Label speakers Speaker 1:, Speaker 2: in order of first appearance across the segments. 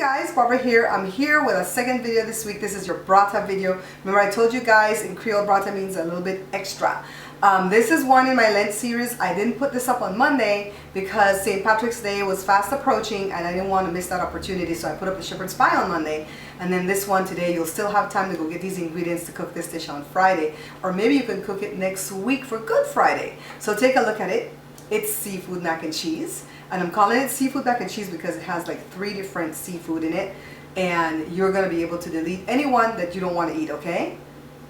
Speaker 1: Guys, Barbara here. I'm here with a second video this week. This is your brata video. Remember I told you guys in Creole brata means a little bit extra. This is one in my Lent series. I didn't put this up on Monday because St. Patrick's Day was fast approaching and I didn't want to miss that opportunity, so I put up the shepherd's pie on Monday, and then this one today. You'll still have time to go get these ingredients to cook this dish on Friday, or maybe you can cook it next week for Good Friday. So take a look at it. It's seafood mac and cheese. And I'm calling it seafood mac and cheese because it has like 3 different seafood in it. And you're going to be able to delete any one that you don't want to eat, okay?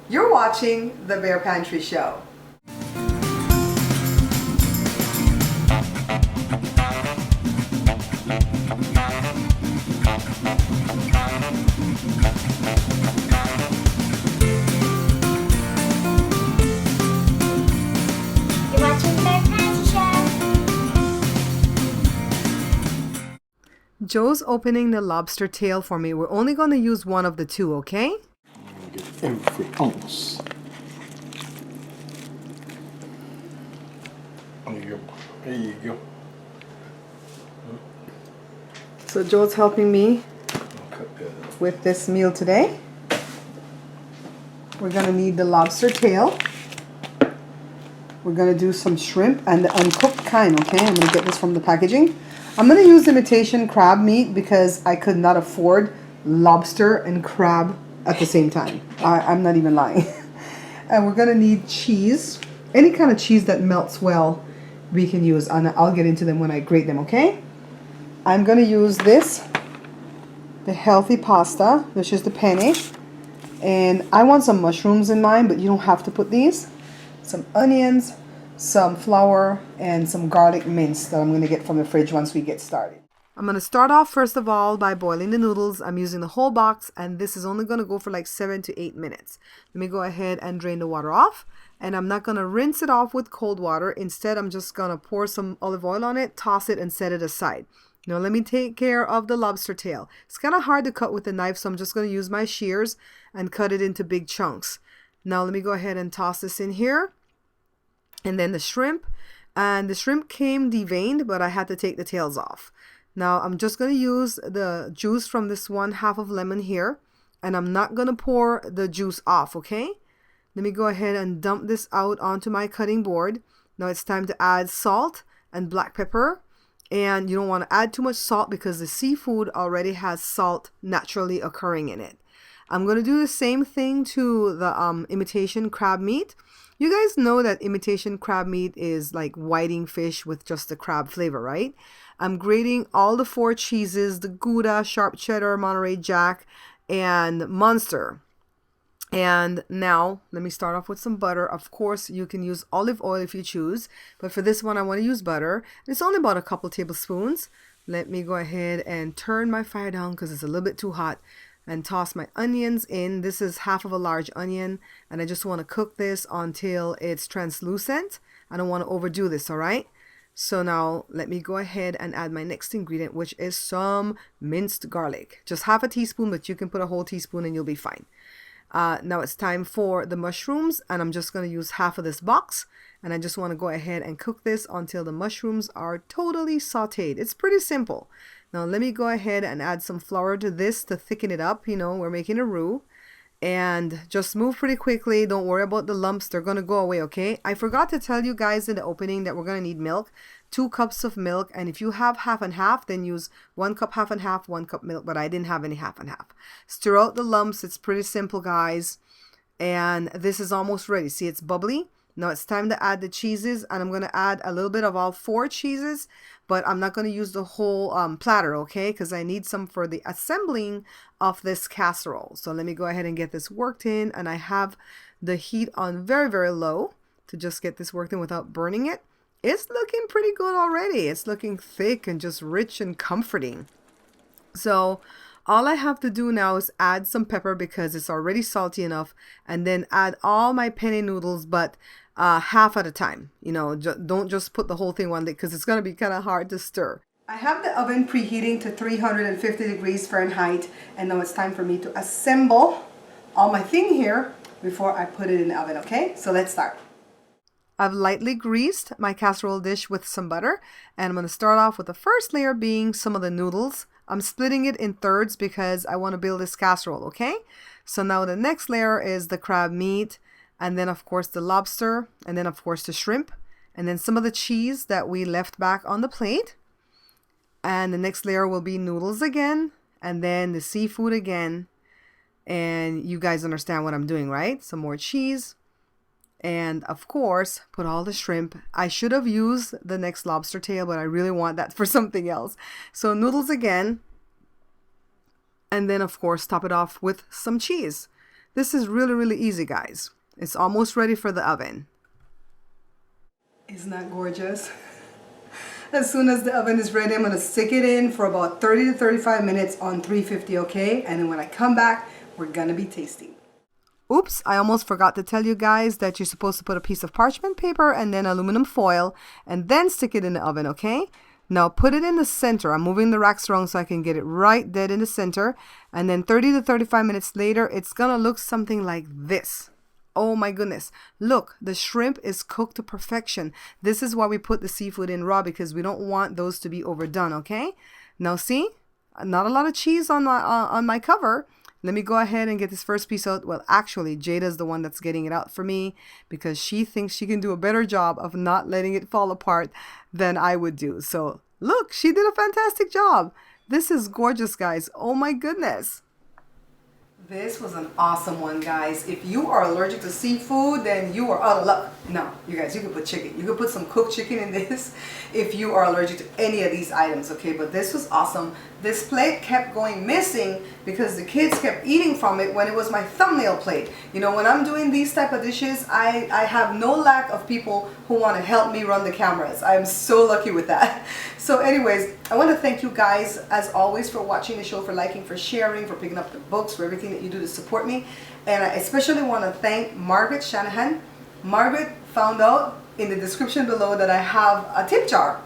Speaker 1: You're watching The Bear Pantry Show. Joe's opening the lobster tail for me. We're only going to use one of the 2, okay?
Speaker 2: Get every ounce. There you go. There you go.
Speaker 1: So Joe's helping me with this meal today. We're going to need the lobster tail. We're going to do some shrimp and the uncooked kind, okay? I'm going to get this from the packaging. I'm going to use imitation crab meat because I could not afford lobster and crab at the same time. I'm not even lying. And we're going to need cheese. Any kind of cheese that melts well we can use. And I'll get into them when I grate them, okay? I'm going to use this, the healthy pasta, which is the penne. And I want some mushrooms in mine, but you don't have to put these. Some onions, some flour, and some garlic mince that I'm going to get from the fridge once we get started. I'm going to start off first of all by boiling the noodles. I'm using the whole box, and this is only going to go for like 7 to 8 minutes. Let me go ahead and drain the water off, and I'm not going to rinse it off with cold water. Instead, I'm just going to pour some olive oil on it, toss it, and set it aside. Now let me take care of the lobster tail. It's kind of hard to cut with a knife, so I'm just going to use my shears and cut it into big chunks. Now let me go ahead and toss this in here. And then the shrimp, and the shrimp came deveined, but I had to take the tails off. Now I'm just going to use the juice from this 1/2 of lemon here, and I'm not going to pour the juice off, okay? Let me go ahead and dump this out onto my cutting board. Now it's time to add salt and black pepper, and you don't want to add too much salt because the seafood already has salt naturally occurring in it. I'm going to do the same thing to the imitation crab meat. You guys know that imitation crab meat is like whiting fish with just the crab flavor, right? I'm grating all the 4 cheeses, the Gouda, sharp cheddar, Monterey Jack, and Munster. And now let me start off with some butter. Of course, you can use olive oil if you choose, but for this one I want to use butter. It's only about a couple tablespoons. Let me go ahead and turn my fire down because it's a little bit too hot, and toss my onions in. This is 1/2 of a large onion, and I just want to cook this until it's translucent. I don't want to overdo this, all right? So now let me go ahead and add my next ingredient, which is some minced garlic. Just 1/2 teaspoon, but you can put a whole teaspoon and you'll be fine. Now it's time for the mushrooms, and I'm just going to use 1/2 of this box, and I just want to go ahead and cook this until the mushrooms are totally sauteed. It's pretty simple. Now let me go ahead and add some flour to this to thicken it up. You know, we're making a roux. And just move pretty quickly. Don't worry about the lumps. They're going to go away, okay? I forgot to tell you guys in the opening that we're going to need milk. 2 cups of milk. And if you have 1/2 and 1/2, then use 1 cup 1/2 and 1/2, 1 cup milk. But I didn't have any 1/2 and 1/2. Stir out the lumps. It's pretty simple, guys. And this is almost ready. See, it's bubbly. Now it's time to add the cheeses, and I'm going to add a little bit of all 4 cheeses, but I'm not going to use the whole platter, okay, because I need some for the assembling of this casserole. So let me go ahead and get this worked in, and I have the heat on very, very low to just get this worked in without burning it. It's looking pretty good already. It's looking thick and just rich and comforting. So all I have to do now is add some pepper because it's already salty enough, and then add all my penne noodles, but 1/2 at a time. You know, don't just put the whole thing one day because it's going to be kind of hard to stir. I have the oven preheating to 350 degrees Fahrenheit, and now it's time for me to assemble all my thing here before I put it in the oven, okay? So let's start. I've lightly greased my casserole dish with some butter, and I'm going to start off with the first layer being some of the noodles. I'm splitting it in thirds because I want to build this casserole, okay? So now the next layer is the crab meat, and then of course the lobster, and then of course the shrimp, and then some of the cheese that we left back on the plate. And the next layer will be noodles again, and then the seafood again. And you guys understand what I'm doing, right? Some more cheese. And of course, put all the shrimp. I should have used the next lobster tail, but I really want that for something else. So noodles again. And then of course, top it off with some cheese. This is really, really easy, guys. It's almost ready for the oven. Isn't that gorgeous? As soon as the oven is ready, I'm going to stick it in for about 30 to 35 minutes on 350, okay? And then when I come back, we're going to be tasting. Oops, I almost forgot to tell you guys that you're supposed to put a piece of parchment paper and then aluminum foil and then stick it in the oven, okay? Now put it in the center. I'm moving the racks around so I can get it right dead in the center. And then 30 to 35 minutes later, it's going to look something like this. Oh my goodness. Look, the shrimp is cooked to perfection. This is why we put the seafood in raw, because we don't want those to be overdone, okay? Now see, not a lot of cheese on my cover. Let me go ahead and get this first piece out. Well, actually, Jada's the one that's getting it out for me because she thinks she can do a better job of not letting it fall apart than I would do. So look, she did a fantastic job. This is gorgeous, guys. Oh my goodness. This was an awesome one, guys. If you are allergic to seafood, then you are out of luck. No, you guys, you can put chicken. You can put some cooked chicken in this if you are allergic to any of these items, okay? But this was awesome. This plate kept going missing because the kids kept eating from it when it was my thumbnail plate. You know, when I'm doing these type of dishes, I have no lack of people who want to help me run the cameras. I'm so lucky with that. So anyways, I want to thank you guys, as always, for watching the show, for liking, for sharing, for picking up the books, for everything that you do to support me. And I especially want to thank Margaret Shanahan. Margaret found out in the description below that I have a tip jar.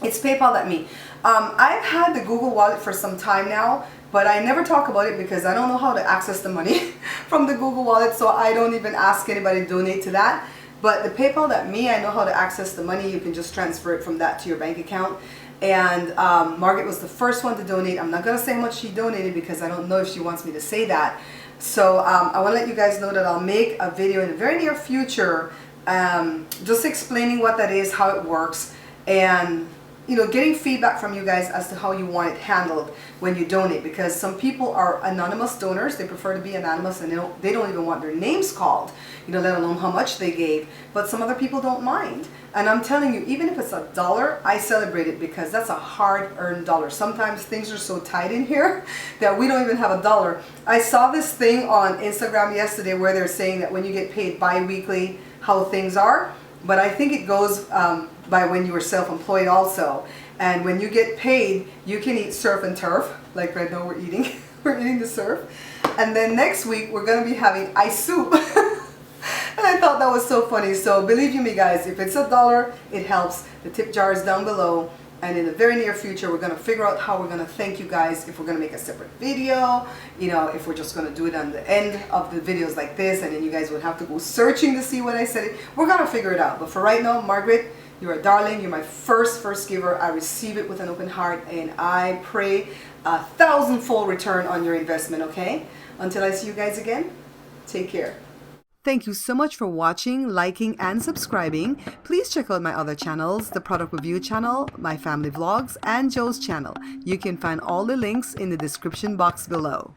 Speaker 1: It's PayPal at me. I've had the Google Wallet for some time now, but I never talk about it because I don't know how to access the money from the Google Wallet, so I don't even ask anybody to donate to that. But the PayPal at me, I know how to access the money. You can just transfer it from that to your bank account. And Margaret was the first one to donate. I'm not going to say how much she donated because I don't know if she wants me to say that. So I want to let you guys know that I'll make a video in the very near future just explaining what that is, how it works, and you know, getting feedback from you guys as to how you want it handled when you donate, because some people are anonymous donors. They prefer to be anonymous, and they don't even want their names called, you know, let alone how much they gave. But some other people don't mind. And I'm telling you, even if it's $1, I celebrate it because that's a hard-earned dollar. Sometimes things are so tight in here that we don't even have $1. I saw this thing on Instagram yesterday where they're saying that when you get paid bi-weekly, how things are. But I think it goes by when you were self-employed also. And when you get paid, you can eat surf and turf. Like right now we're eating. We're eating the surf. And then next week we're going to be having ice soup. And I thought that was so funny. So believe you me, guys, if it's $1, it helps. The tip jar is down below. And in the very near future, we're going to figure out how we're going to thank you guys. If we're going to make a separate video, you know, if we're just going to do it on the end of the videos like this, and then you guys would have to go searching to see what I said. We're going to figure it out. But for right now, Margaret, you're a darling. You're my first giver. I receive it with an open heart, and I pray 1,000-fold return on your investment, okay? Until I see you guys again, take care. Thank you so much for watching, liking, and subscribing. Please check out my other channels, the Product Review channel, my family vlogs, and Joe's channel. You can find all the links in the description box below.